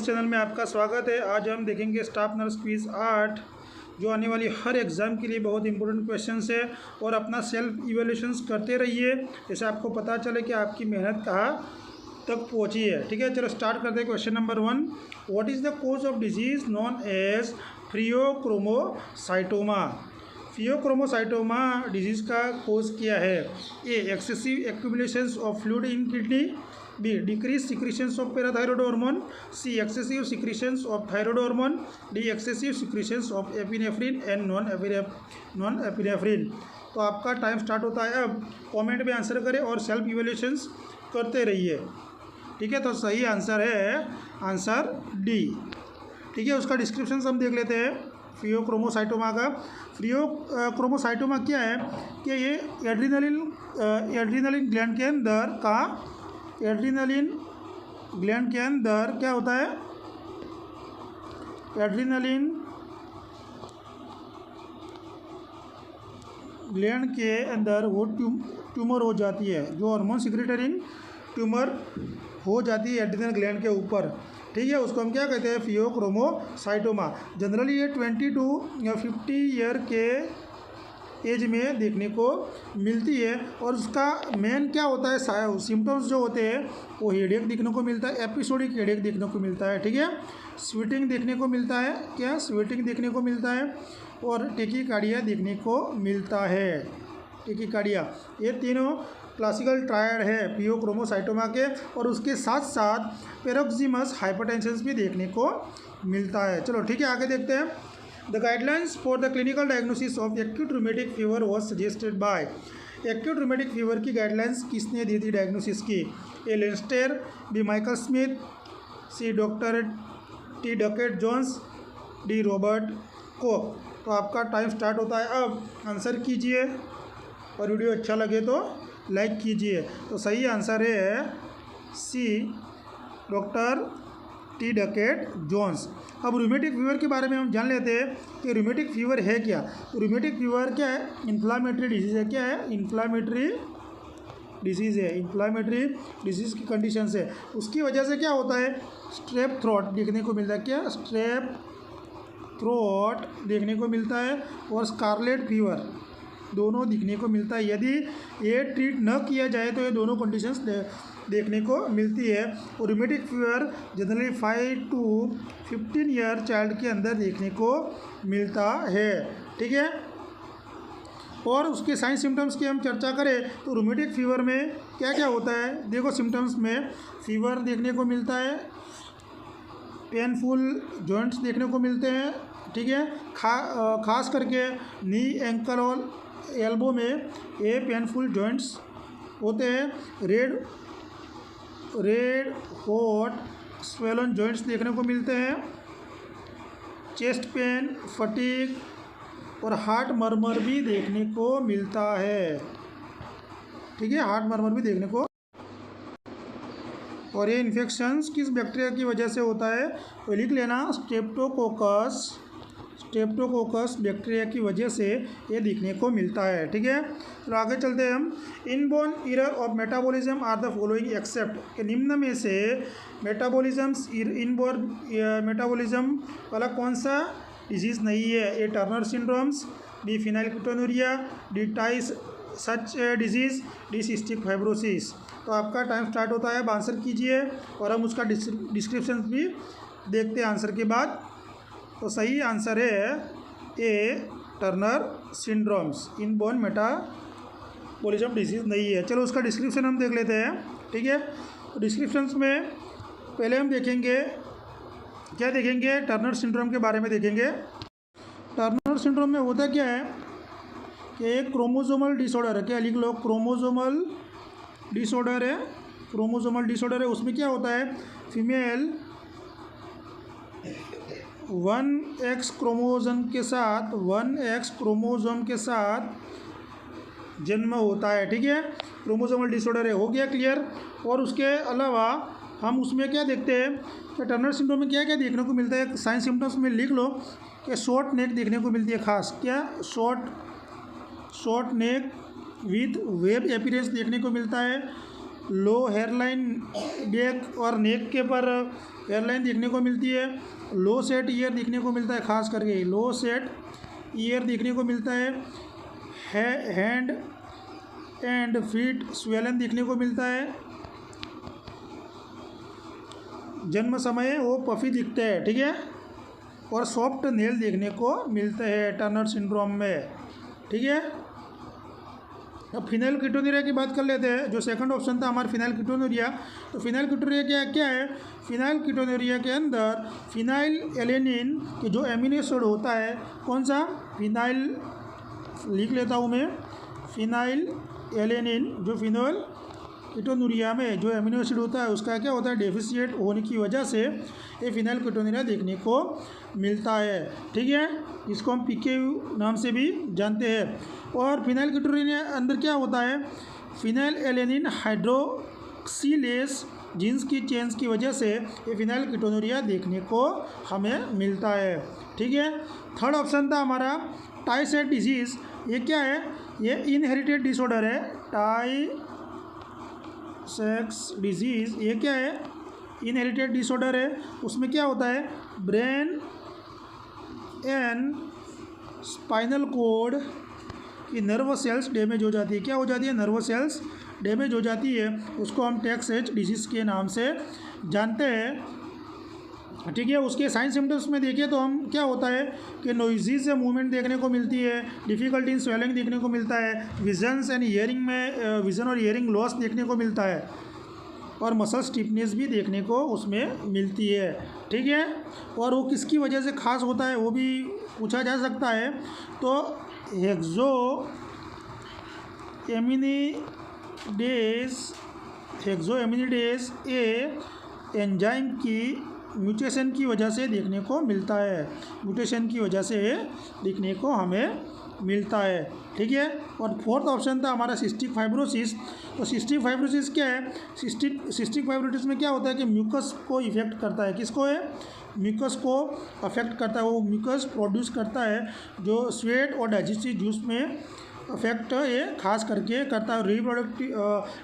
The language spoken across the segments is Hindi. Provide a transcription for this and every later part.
नर्स चैनल में आपका स्वागत है। आज हम देखेंगे स्टाफ नर्स क्विज 8 जो आने वाली हर एग्ज़ाम के लिए बहुत इंपॉर्टेंट क्वेश्चंस है। और अपना सेल्फ इवैल्यूएशंस करते रहिए, जैसे आपको पता चले कि आपकी मेहनत कहाँ तक पहुँची है। ठीक है, चलो स्टार्ट करते हैं। Question number 1, what is the cause of disease known as pheochromocytoma. Pheochromocytoma disease का कोज क्या है? A, excessive accumulations of fluid in kidney. B, decreased secretions of parathyroid hormone. C, excessive secretions of thyroid hormone. D, excessive secretions of epinephrine and non-epinephrine। तो आपका टाइम स्टार्ट होता है अब। कमेंट में आंसर करें और सेल्फ इवैल्यूएशंस करते रहिए। ठीक है, तो सही आंसर है आंसर डी। ठीक है, उसका डिस्क्रिप्शन हम देख लेते हैं फियोक्रोमोसाइटोमा का। फियोक्रोमोसाइटोमा क्या है कि ये एड्रीनलिन ग्लैंड के अंदर का एड्रीनलिन ग्लैंड के अंदर क्या होता है? एड्रीनलिन ग्लैंड के अंदर वो ट्यूमर हो जाती है, जो हार्मोन सिक्रेटरिंग ट्यूमर हो जाती है एड्रीनल ग्लैंड के ऊपर। ठीक है, उसको हम क्या कहते हैं? फियोक्रोमोसाइटोमा। जनरली ये 20 to 50 ईयर के एज में देखने को मिलती है। और उसका मेन क्या होता है? सिम्टम्स जो होते हैं वो हेडेक देखने को मिलता है, एपिसोडिक हेडेक देखने को मिलता है। ठीक है, स्वेटिंग देखने को मिलता है, क्या स्वेटिंग देखने को मिलता है, और टेकिकार्डिया देखने को मिलता है। टेकिकार्डिया, ये तीनों क्लासिकल ट्रायड है फियोक्रोमोसाइटोमा के। और उसके साथ साथ पैरोक्सिमस हाइपरटेंशन भी देखने को मिलता है। चलो ठीक है, आगे देखते हैं। The guidelines for the clinical diagnosis of acute rheumatic fever was suggested by। acute rheumatic fever की गाइडलाइंस किसने दी थी डायग्नोसिस की? A, Leinster. B, Michael Smith. C, doctor T Duckett Jones. D, Robert Koch. तो आपका टाइम स्टार्ट होता है अब। आंसर कीजिए और वीडियो अच्छा लगे तो लाइक कीजिए। तो सही आंसर है सी, डॉक्टर टी डकेट जोन्स। अब रूमेटिक फीवर के बारे में हम जान लेते हैं कि रूमेटिक फीवर है क्या। तो रूमेटिक फीवर क्या है? इन्फ्लामेटरी डिजीज़ है। क्या है? इन्फ्लामेटरी डिजीज़ है। इन्फ्लामेटरी डिजीज़ की कंडीशन है। उसकी वजह से क्या होता है? स्ट्रेप थ्रोट देखने को मिलता है। क्या? स्ट्रेप थ्रोट देखने को मिलता है और स्कारलेट फीवर दोनों दिखने को मिलता है। यदि ये ट्रीट न किया जाए तो ये दोनों कंडीशंस देखने को मिलती है। और rheumatic fever generally 5 to 15 year child के अंदर देखने को मिलता है। ठीक है, और उसके साइन सिम्टम्स की हम चर्चा करें तो रूमेटिक फीवर में क्या क्या होता है? देखो, सिम्टम्स में फीवर देखने को मिलता है, पेनफुल जॉइंट्स देखने को मिलते हैं। ठीक है, खास करके नी, एंकल और एल्बो में ये पेनफुल जॉइंट्स होते हैं। रेड हॉट स्वेलन जॉइंट्स देखने को मिलते हैं। चेस्ट पेन, फटीग और हार्ट मर्मर भी देखने को मिलता है। ठीक है, हार्ट मर्मर भी देखने को। और ये इन्फेक्शंस किस बैक्टीरिया की वजह से होता है? तो लिख लेना, स्ट्रेप्टोकोकस बैक्टीरिया की वजह से ये दिखने को मिलता है। ठीक है, तो आगे चलते हैं हम। Inborn error of metabolism are the following except. के निम्न में से मेटाबॉलिज्म्स इनबोर्न मेटाबॉलिज्म वाला कौन सा डिजीज़ नहीं है? A, Turner syndromes. B, phenylketonuria. D, Tay Sachs disease. D, cystic fibrosis. तो आपका टाइम स्टार्ट होता है। अब आंसर कीजिए और हम उसका डिस्क्रिप्शन भी देखते हैं आंसर के बाद। तो सही आंसर है A, Turner syndromes. Inborn metabolism disease नहीं है। चलो उसका डिस्क्रिप्शन हम देख लेते हैं। ठीक है, तो डिस्क्रिप्शंस में पहले हम देखेंगे, क्या देखेंगे? टर्नर सिंड्रोम के बारे में देखेंगे। टर्नर सिंड्रोम में होता क्या है कि एक क्रोमोसोमल डिसऑर्डर है। क्या लिख लो? क्रोमोसोमल डिसऑर्डर है। क्रोमोसोमल डिसऑर्डर है। उसमें क्या होता है? फीमेल 1X क्रोमोसोम के साथ जन्म होता है। ठीक है, क्रोमोसोमल डिसऑर्डर है। हो गया क्लियर? और उसके अलावा हम उसमें क्या देखते हैं कि टर्नर सिंड्रोम में क्या क्या देखने को मिलता है? साइन सिम्टम्स में लिख लो कि शॉर्ट नेक देखने को मिलती है। खास क्या? Short neck with web appearance देखने को मिलता है। लो हेयरलाइन बैक और नेक के पर हेयरलाइन देखने को मिलती है। लो सेट ईयर देखने को मिलता है, खास करके लो सेट ईयर देखने को मिलता है। हैंड एंड फीट स्वेलन देखने को मिलता है। जन्म समय वो पफी दिखते हैं, ठीक है। और सॉफ्ट नेल देखने को मिलते हैं टर्नर सिंड्रोम में, ठीक है। अब फिनाइलकीटोनुरिया की बात कर लेते हैं। जो सेकंड ऑप्शन था हमारा फिनाइलकीटोनुरिया, तो फिनाइलकीटोनुरिया क्या है? फिनाइलकीटोनुरिया के अंदर फिनाइल एलेनिन की जो एमिनो एसिड होता है, कौन सा? फिनाइल, लिख लेता हूँ मैं, फिनाइल एलेनिन, जो फिनाइलकीटोनुरिया में जो एमिनो एसिड होता है उसका क्या होता है? डेफिशिएंट होने की वजह से ये फिनाइलकीटोनुरिया देखने को मिलता है, ठीक है। इसको हम PKU नाम से भी जानते हैं। और फिनाइलकीटोनुरिया अंदर क्या होता है? फिनाइल एलेनिन हाइड्रोक्सिलेस जीन्स की चेंज की वजह से ये फिनाइलकीटोनुरिया देखने को हमें मिलता है, ठीक है। थर्ड ऑप्शन था हमारा टाई-सेट डिजीज़। ये क्या है? ये इनहेरिटेड डिसऑर्डर है, टाई-सेक्स डिजीज़। ये क्या है? इनहेरिटेड डिसऑर्डर है। उसमें क्या होता है? ब्रेन एंड स्पाइनल कोड की नर्व सेल्स डैमेज हो जाती है। क्या हो जाती है? नर्व सेल्स डैमेज हो जाती है। उसको हम टाई-सेट डिजीज़ के नाम से जानते हैं, ठीक है। उसके साइन सिम्टम्स में देखिए तो हम क्या होता है कि नॉइजी से मूवमेंट देखने को मिलती है, डिफ़िकल्टी इन स्वेलिंग देखने को मिलता है, विजन्स एंड हियरिंग में विज़न और हियरिंग लॉस देखने को मिलता है, और मसल स्टिफनेस भी देखने को उसमें मिलती है, ठीक है। और वो किसकी वजह से खास होता है वो भी पूछा जा सकता है। तो हेक्सोएमिनिडेज ए एंजाइम की म्यूटेशन की वजह से देखने को मिलता है, म्यूटेशन की वजह से देखने को हमें मिलता है, ठीक है। और फोर्थ ऑप्शन था हमारा सिस्टिक फाइब्रोसिस। तो सिस्टिक फाइब्रोसिस क्या है? सिस्टिक फाइब्रोसिस में क्या होता है कि म्यूकस को इफेक्ट करता है। किसको है? म्यूकस को अफेक्ट करता है। वो म्यूकस प्रोड्यूस करता है जो स्वेट और डाइजेस्टिव जूस में अफेक्ट ये खास करके करता है। रिप्रोडक्टिव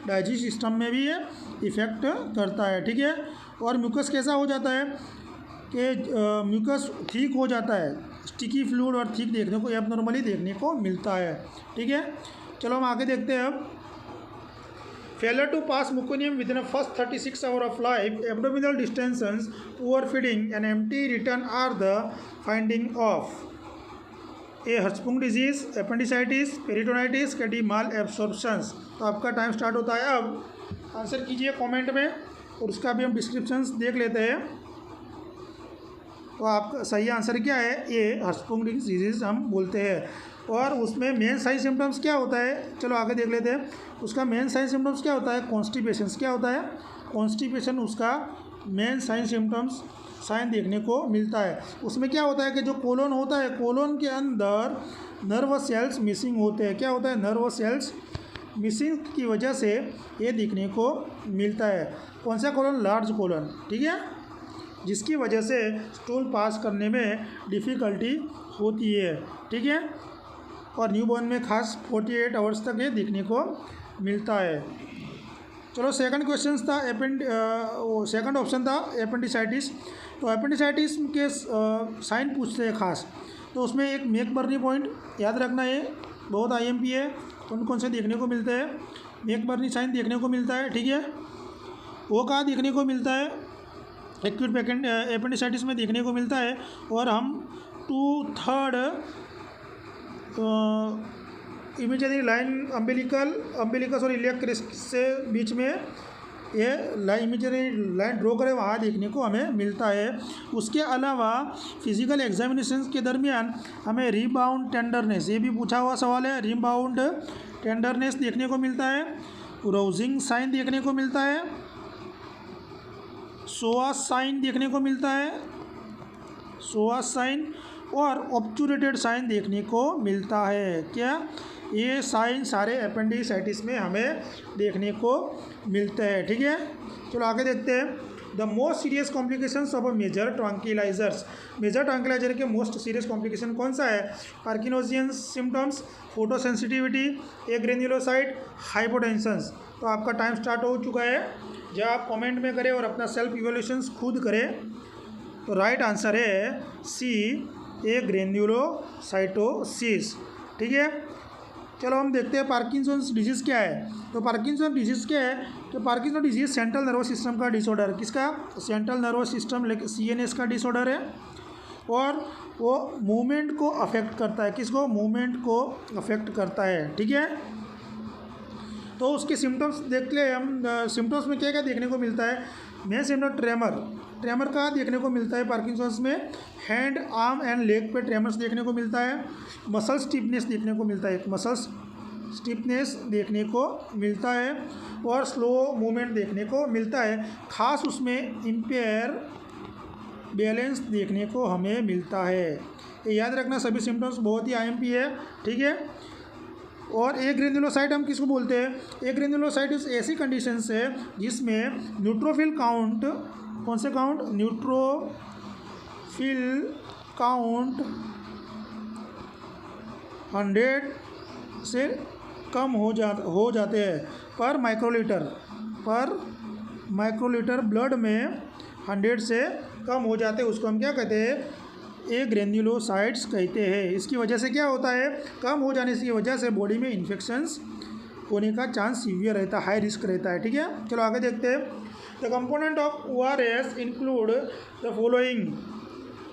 डाइजेस्टिव सिस्टम में भी ये इफेक्ट करता है, ठीक है। और म्यूकस कैसा हो जाता है कि म्यूकस ठीक हो जाता है, स्टिकी फ्लूइड और थिक देखने को एबनॉर्मली देखने को मिलता है, ठीक है। चलो हम आगे देखते हैं अब। Failure to pass meconium within first 36 hour of life, abdominal distensions, poor feeding and empty return are the finding of A Hirschsprung disease, appendicitis, peritonitis, कैडी माल एब्सॉर्प्शंस। तो आपका टाइम स्टार्ट होता है अब। आंसर कीजिए कमेंट में, और उसका भी हम डिस्क्रिप्शंस देख लेते हैं। तो आपका सही आंसर क्या है? ये हर्ट्सबर्ग डिजीज हम बोलते हैं। और उसमें मेन साइन सिम्टम्स क्या होता है? चलो आगे देख लेते हैं। उसका मेन साइन सिम्टम्स क्या होता है? कॉन्स्टिपेशन। क्या होता है? कॉन्स्टिपेशन उसका मेन साइन सिम्टम्स साइन देखने को मिलता है। उसमें क्या होता है कि जो कोलोन होता है, कोलोन के अंदर नर्व सेल्स मिसिंग होते हैं। क्या होता है? नर्व सेल्स मिसिंग की वजह से ये देखने को मिलता है। कौन सा कोलोन? लार्ज कोलोन, ठीक है, जिसकी वजह से स्टूल पास करने में डिफ़िकल्टी होती है, ठीक है। और न्यूबॉर्न में खास 48 आवर्स तक ये देखने को मिलता है। चलो सेकंड क्वेश्चन था सेकंड ऑप्शन था एपेंडिसाइटिस। तो एपेंडिसाइटिस के साइन पूछते हैं खास, तो उसमें एक मैकबर्नी पॉइंट याद रखना है, बहुत IMP है। कौन कौन से देखने को मिलते हैं? मैकबर्नी साइन देखने को मिलता है, ठीक है। वो कहाँ देखने को मिलता है? एक्यूट एपेंडिसाइटिस में देखने को मिलता है। और हम 2/3 इमेजिनरी लाइन अम्बिलिकस और इलियक क्रेस्ट से बीच में ये इमेजिनरी लाइन ड्रॉ करें, वहाँ देखने को हमें मिलता है। उसके अलावा फिजिकल एग्जामिनेशन के दरमियान हमें रीबाउंड टेंडरनेस, ये भी पूछा हुआ सवाल है, रीबाउंड टेंडरनेस देखने को मिलता है। रोजिंग साइन देखने को मिलता है, सोआ साइन देखने को मिलता है, सोआ साइन, और ऑब्चुरेटेड साइन देखने को मिलता है। क्या? ये साइन सारे एपेंडिसाइटिस में हमें देखने को मिलते हैं, ठीक है। चलो आगे देखते हैं। The most serious complications of uh major tranquilizers, major tranquilizer के मोस्ट सीरियस कॉम्प्लिकेशन कौन सा है? Parkinsonian symptoms, photosensitivity, A granulocyte, hypotensions. तो आपका टाइम स्टार्ट हो चुका है। जब आप कमेंट में करें और अपना सेल्फ इवोल्यूशंस खुद करें। तो राइट आंसर है सी, ए ग्रेन्युलोसाइटोसिस। ठीक है, चलो हम देखते हैं पार्किंसंस डिजीज़ क्या है। तो पार्किंसन डिजीज़ क्या है? तो Parkinson disease central nervous system का डिसऑर्डर, किसका? सेंट्रल नर्वस सिस्टम CNS का डिसऑर्डर है, और वो मूवमेंट को अफेक्ट करता है। किसको? मूवमेंट को अफेक्ट करता है। ठीक है, तो उसके सिम्टम्स देख ले हम। सिम्टम्स में क्या क्या देखने को मिलता है? मेन सिम्टम ट्रेमर का देखने को मिलता है पार्किंसंस में। हैंड, आर्म एंड लेग पे ट्रेमर्स देखने को मिलता है। मसल स्टिफनेस देखने को मिलता है, मसल्स स्टिफनेस देखने को मिलता है, और स्लो मूवमेंट देखने को मिलता है। खास उसमें इम्पेयर बैलेंस देखने को हमें मिलता है। ये याद रखना, सभी सिम्टम्स बहुत ही IMP है। ठीक है, और ए ग्रेन्युलोसाइट हम किसको बोलते हैं? ए ग्रेन्युलोसाइट ऐसी कंडीशंस है जिसमें न्यूट्रोफिल काउंट, कौन से काउंट? न्यूट्रोफिल काउंट 100 से कम हो जाते हैं पर माइक्रोलीटर ब्लड में 100 से कम हो जाते हैं। उसको हम क्या कहते हैं? ए ग्रेन्युलोसाइट्स कहते हैं। इसकी वजह से क्या होता है? कम हो जाने की वजह से बॉडी में इन्फेक्शंस होने का चांस सीवियर रहता है, हाई रिस्क रहता है। ठीक है, चलो आगे देखते हैं। The component of ORS include the following: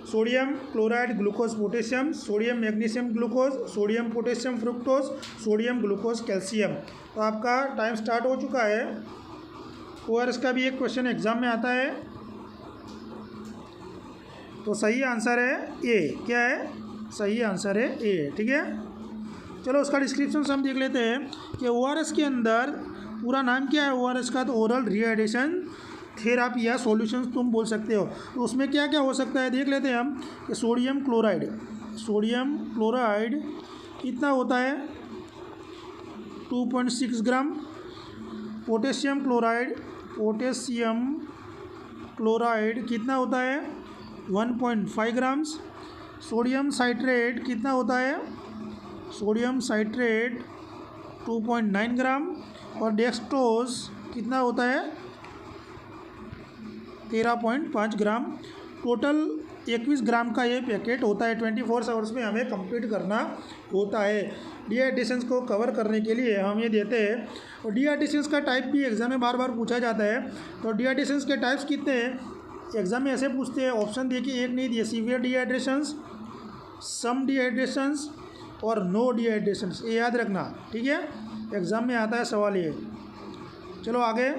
sodium chloride glucose potassium, sodium magnesium glucose, sodium potassium fructose, sodium glucose calcium. तो आपका टाइम स्टार्ट हो चुका है। ORS का भी एक क्वेश्चन एग्जाम में आता है। तो सही आंसर है ए। क्या है? सही आंसर है ए। ठीक है, चलो उसका डिस्क्रिप्शन हम देख लेते हैं कि ORS के अंदर पूरा नाम क्या है ORS का? तो ओरल रिहाइड्रेशन थेरापी या सॉल्यूशंस तुम बोल सकते हो। तो उसमें क्या क्या हो सकता है देख लेते हैं हम कि सोडियम क्लोराइड कितना होता है? 2.6 ग्राम। पोटेशियम क्लोराइड कितना होता है? 1.5 ग्राम्स। सोडियम साइट्रेट कितना होता है? सोडियम साइट्रेट 2.9 ग्राम। और डेक्सट्रोज कितना होता है? 13.5 ग्राम। टोटल 21 ग्राम का ये पैकेट होता है। 24 आवर्स में हमें कंप्लीट करना होता है। डिहाइड्रेशन को कवर करने के लिए हम ये देते हैं। और डिहाइड्रेशन का टाइप भी एग्जाम में बार बार पूछा जाता है। तो डिहाइड्रेशन के टाइप्स कितने हैं एग्जाम में ऐसे पूछते हैं? ऑप्शन देखिए, एक नहीं दिए, सीवियर डिहाइड्रेशंस, सम डिहाइड्रेशंस और नो डिहाइड्रेशंस। ये याद रखना। ठीक है, एग्जाम में आता है सवाल ये। चलो आगे।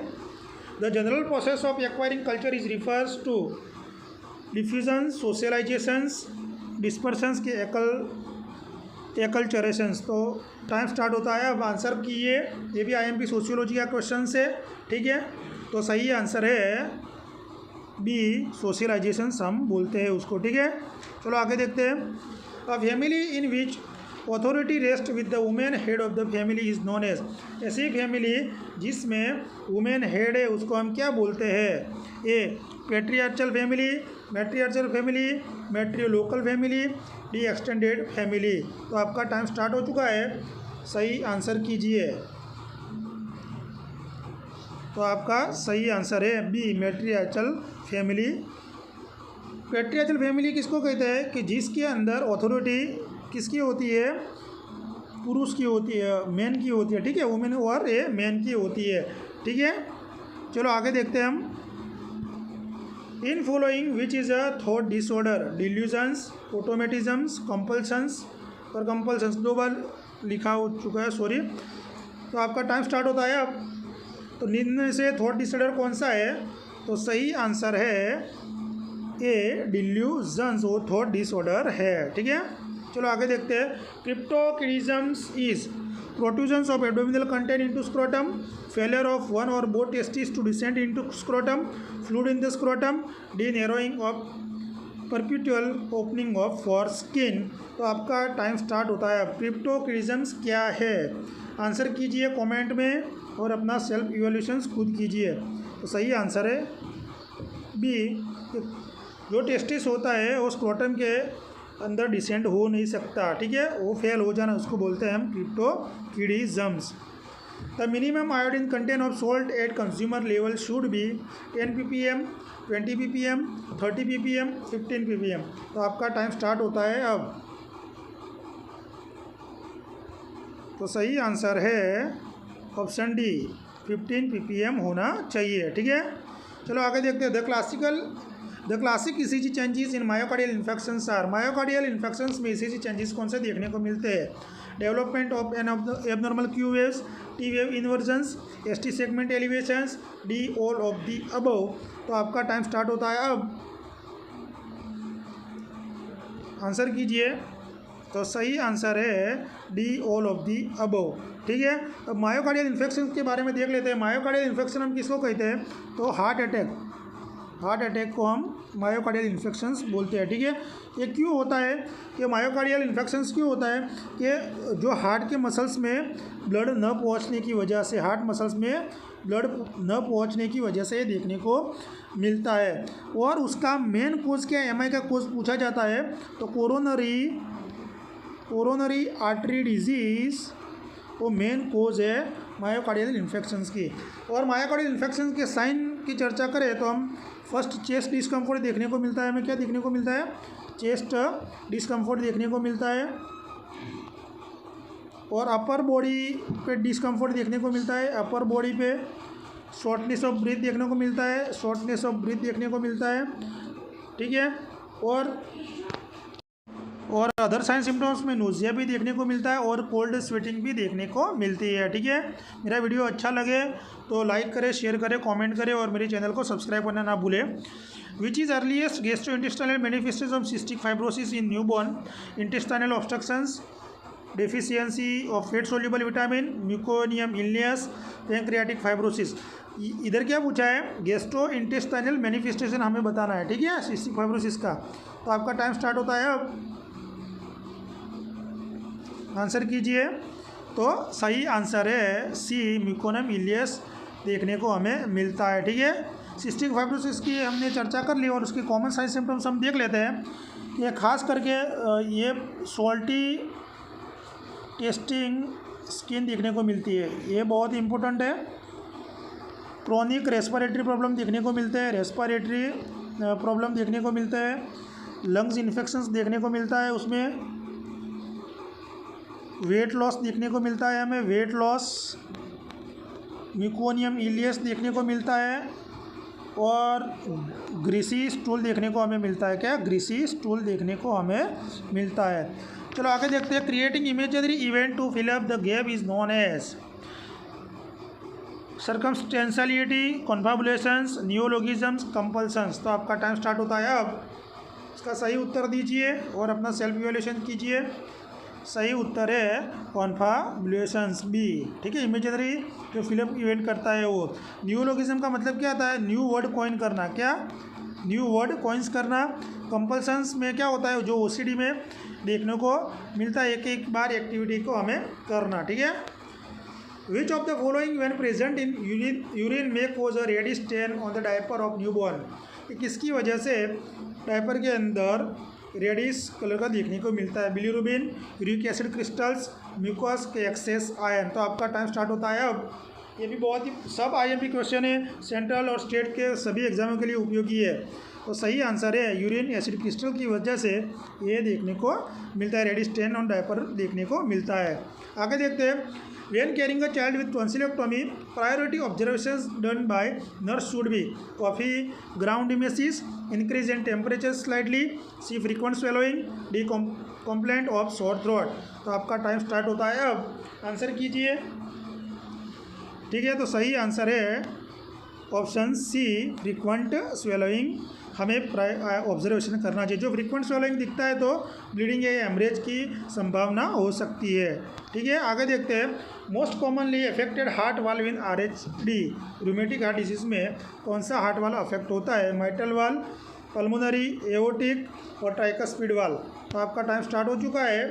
The general process of acquiring culture is refers to diffusion, socialisations, dispersions के एकल्चरेशंस। तो टाइम स्टार्ट होता है। अब आंसर कीजिए, ये भी IMP सोशियोलॉजी का क्वेश्चन है। ठीक है, तो सही आंसर है बी, सोशलाइजेशंस हम बोलते हैं उसको। ठीक है, चलो आगे देखते हैं। A family in which authority rest with the women head of the family is known as. ऐसी फैमिली जिसमें वुमेन हेड है उसको हम क्या बोलते हैं? A, patriarchal family, matriarchal family, matrilocal family, D, extended family. तो आपका टाइम स्टार्ट हो चुका है। सही आंसर कीजिए। तो आपका सही आंसर है बी, मैट्रियार्चल फैमिली। पैट्रियार्चल फैमिली किसको कहते हैं? कि जिसके अंदर अथॉरिटी किसकी होती है? पुरुष की होती है, मैन की होती है। ठीक है, वुमेन और ए मैन की होती है। ठीक है, चलो आगे देखते हैं हम। In following which is a thought disorder? Delusions, automatisms, compulsions. और कंपल्शंस 2 बार लिखा हो चुका है, सॉरी। तो आपका टाइम स्टार्ट होता है अब। तो निम्न में से थॉट डिसऑर्डर कौन सा है? तो सही आंसर है ए, डिल्यूजन्स, वो थॉट डिसऑर्डर है। ठीक है, चलो आगे देखते हैं। Cryptorchidisms is protrusions of abdominal content into scrotum, failure of one और both testis to descend into scrotum, fluid in the scrotum, D, narrowing of perpetual opening of foreskin. तो आपका टाइम स्टार्ट होता है। अब क्रिप्टोकिनिज्म्स क्या है? आंसर कीजिए कमेंट में और अपना सेल्फ इवैल्यूएशन खुद कीजिए। तो सही आंसर है बी, जो टेस्टिस होता है वो स्क्रोटम के अंदर डिसेंड हो नहीं सकता, ठीक है, वो फेल हो जाना, उसको बोलते हैं हम cryptorchidisms. The minimum iodine content of salt at consumer level should be 10 ppm, 20 ppm, 30 ppm, 15 ppm। तो आपका टाइम स्टार्ट होता है अब। तो सही आंसर है ऑप्शन डी, 15 ppm होना चाहिए, ठीक है। चलो आगे देखते हैं। The classic ECG changes in myocardial infections are, myocardial infections में ईसीजी चेंजेस कौन से देखने को मिलते हैं? Development of an abnormal Q waves, T wave inversions, ST segment elevations, D all of the above. तो आपका टाइम स्टार्ट होता है अब, आंसर कीजिए। तो सही आंसर है D all of the above, ठीक है। अब मायोकार्डियल इन्फेक्शन के बारे में देख लेते हैं। मायोकार्डियल इन्फेक्शन हम किसको कहते हैं? तो हार्ट अटैक को हम मायोकार्डियल इन्फेक्शंस बोलते हैं, ठीक है। ये क्यों होता है कि मायोकार्डियल इन्फेक्शंस क्यों होता है कि जो हार्ट के मसल्स में ब्लड न पहुंचने की वजह से, हार्ट मसल्स में ब्लड न पहुंचने की वजह से ये देखने को मिलता है। और उसका मेन कोज क्या है, एमआई का कोज पूछा जाता है तो कोरोनरी आर्टरी डिजीज़ वो मेन कोज है मायोकार्डियल इन्फेक्शंस की। और मायोकार्डियल इन्फेक्शंस के साइन की चर्चा करें तो हम फर्स्ट चेस्ट डिस्कम्फर्ट देखने को मिलता है। हमें क्या देखने को मिलता है? चेस्ट डिस्कम्फर्ट देखने को मिलता है। और अपर बॉडी पे डिस्कम्फर्ट देखने को मिलता है। अपर बॉडी पे शॉर्टनेस ऑफ ब्रीथ देखने को मिलता है, देखने को मिलता है, ठीक है। और अदर साइन सिम्टम्स में नोजिया भी देखने को मिलता है और कोल्ड स्वेटिंग भी देखने को मिलती है, ठीक है। मेरा वीडियो अच्छा लगे तो लाइक करें, शेयर करें, कमेंट करें और मेरे चैनल को सब्सक्राइब करना ना भूलें। Which is earliest gastrointestinal manifestation of cystic fibrosis in newborn? Intestinal obstructions, deficiency of fat soluble vitamin, meconium ileus, pancreatic fibrosis. इधर क्या पूछा है? गैस्ट्रोइंटेस्टाइनल मैनिफेस्टेशन हमें बताना है, ठीक है, सिस्टिक फाइब्रोसिस का। तो आपका टाइम स्टार्ट होता है अब, आंसर कीजिए। तो सही आंसर है सी, म्यूकोनियम इलियस देखने को हमें मिलता है, ठीक है। सिस्टिक फाइब्रोसिस की हमने चर्चा कर ली और उसके कॉमन साइन सिम्टम्स हम देख लेते हैं कि खास करके ये सॉल्टी टेस्टिंग स्किन देखने को मिलती है, ये बहुत इंपॉर्टेंट है। क्रोनिक रेस्पिरेटरी प्रॉब्लम देखने को मिलते हैं, देखने को मिलता है। लंग्स इन्फेक्शंस देखने को मिलता है, उसमें वेट लॉस देखने को मिलता है हमें, वेट लॉस, म्यूकोनियम इलियस देखने को मिलता है और ग्रीसी स्टूल देखने को हमें मिलता है। क्या? ग्रीसी स्टूल देखने को हमें मिलता है। चलो आगे देखते हैं। Creating imagery event to fill up the gap is known as circumstantiality, confabulations, neologisms, compulsions. तो आपका टाइम स्टार्ट होता है अब, इसका सही उत्तर दीजिए और अपना सेल्फ इवैल्यूएशन कीजिए। सही उत्तर है कॉन्फाबुलेशंस बी, ठीक है। इमेजनरी जो फिलअप इवेंट करता है वो। न्यूलोगिज्म का मतलब क्या आता है? न्यू वर्ड कॉइन करना। क्या? न्यू वर्ड कॉइन्स करना। कंपल्सन्स में क्या होता है? जो ओसीडी में देखने को मिलता है, एक बार एक्टिविटी को हमें करना, ठीक है। Which of the following when present in urine में cause a red stain on the diaper of newborn? किसकी वजह से डायपर के अंदर रेडिश कलर का देखने को मिलता है? Bilirubin, uric acid crystals, mucus के एक्सेस आयन। तो आपका टाइम स्टार्ट होता है अब। ये भी बहुत ही सब आईएमपी क्वेश्चन है, सेंट्रल और स्टेट के सभी एग्जामों के लिए उपयोगी है। तो सही आंसर है यूरिन एसिड क्रिस्टल की वजह से ये देखने को मिलता है, रेडिश स्टेन ऑन डायपर देखने को मिलता है। आगे देखते हैं। When carrying a child with tonsillectomy, priority observations done by nurse should be coffee ground emesis, increase in temperature slightly, C frequent swallowing, D complaint of sore throat। तो आपका टाइम स्टार्ट होता है अब, आंसर कीजिए, ठीक है। तो सही आंसर है ऑप्शन सी, फ्रीक्वेंट स्वेलोइंग हमें ऑब्जर्वेशन करना चाहिए। जो फ्रीक्वेंट स्वेलोइंग दिखता है तो ब्लीडिंग या हेमरेज की संभावना हो सकती है, ठीक है। आगे देखते हैं। Most commonly affected heart valve in RHD, rheumatic heart disease में कौन सा हार्ट वाल्व अफेक्ट होता है? माइटल वाल्व, पल्मोनरी, एओर्टिक और ट्राइकस्पिड वाल्व। तो आपका टाइम स्टार्ट हो चुका है,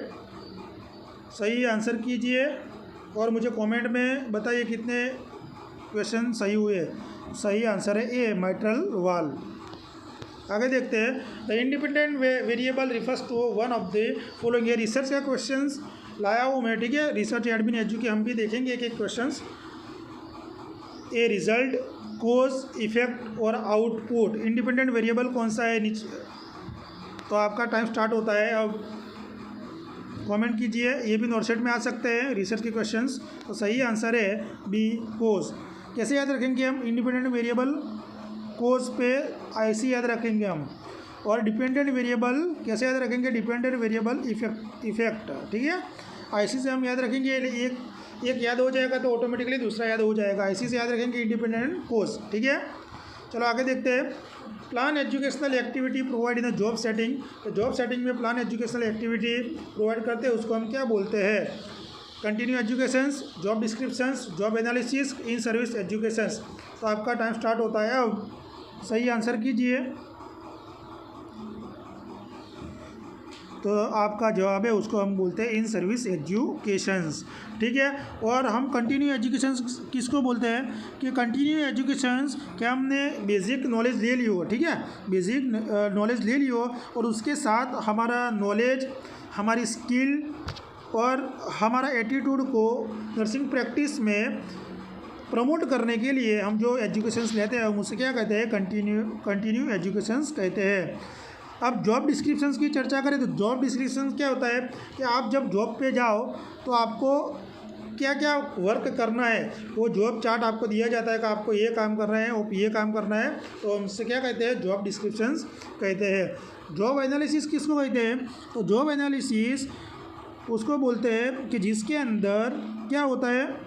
सही आंसर कीजिए और मुझे कमेंट में बताइए कितने क्वेश्चन सही हुए। सही आंसर है ए, माइटल वाल्व। आगे देखते हैं। The independent variable refers to one of the following. ये रिसर्च का क्वेश्चंस लाया हूँ मैं, ठीक है, रिसर्च एडमिन एजू के हम भी देखेंगे एक एक questions. A result, cause, effect और आउटपुट। इंडिपेंडेंट वेरिएबल कौन सा है नीचे, तो आपका टाइम स्टार्ट होता है अब। कमेंट कीजिए, ये भी नोटसेट में आ सकते हैं रिसर्च के क्वेश्चंस। तो सही आंसर है बी, कोज। कैसे याद रखेंगे हम इंडिपेंडेंट वेरिएबल? कोज पे आईसी याद रखेंगे हम। और डिपेंडेंट वेरिएबल कैसे याद रखेंगे? डिपेंडेंट वेरिएबल इफेक्ट, ठीक है। आईसी से हम याद रखेंगे, एक याद हो जाएगा तो ऑटोमेटिकली दूसरा याद हो जाएगा। आईसी से याद रखेंगे इंडिपेंडेंट कोज, ठीक है। चलो आगे देखते हैं। Plan educational activity provide in job setting. तो जॉब सेटिंग में प्लान एजुकेशनल एक्टिविटी प्रोवाइड करते हैं, उसको हम क्या बोलते हैं? Continue educations, job descriptions, job analysis, in service educations. तो आपका टाइम स्टार्ट होता है अब। सही आंसर कीजिए। तो आपका जवाब है, उसको हम बोलते हैं इन सर्विस एजुकेशंस, ठीक है। और हम कंटिन्यू एजुकेशंस किसको बोलते हैं? कि कंटिन्यू एजुकेशंस क्या हमने बेसिक नॉलेज ले ली हो, ठीक है, बेसिक नॉलेज ले ली हो और उसके साथ हमारा नॉलेज, हमारी स्किल और हमारा एटीट्यूड को नर्सिंग प्रैक्टिस में प्रमोट करने के लिए हम जो एजुकेशंस लेते हैं हम उसे क्या कहते हैं? कंटिन्यू एजुकेशंस कहते हैं। अब जॉब डिस्क्रिप्शंस की चर्चा करें तो जॉब डिस्क्रिप्शंस क्या होता है कि आप जब जॉब पे जाओ तो आपको क्या क्या वर्क करना है, वो जॉब चार्ट आपको दिया जाता है कि आपको ये काम करना है और ये काम करना है, तो हमसे क्या कहते हैं? जॉब डिस्क्रिप्शंस कहते हैं। जॉब एनालिसिस किसको कहते हैं? तो जॉब एनालिसिस उसको बोलते हैं कि जिसके अंदर क्या होता है,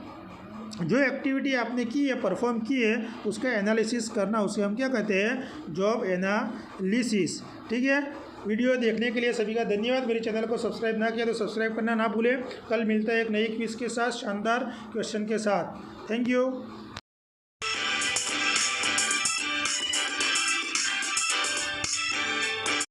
जो एक्टिविटी आपने की है, परफॉर्म की है, उसका एनालिसिस करना, उसे हम क्या कहते हैं? जॉब एनालिसिस, ठीक है। वीडियो देखने के लिए सभी का धन्यवाद। मेरे चैनल को सब्सक्राइब ना किया तो सब्सक्राइब करना ना भूलें। कल मिलता है एक नई क्विज के साथ, शानदार क्वेश्चन के साथ। Thank you.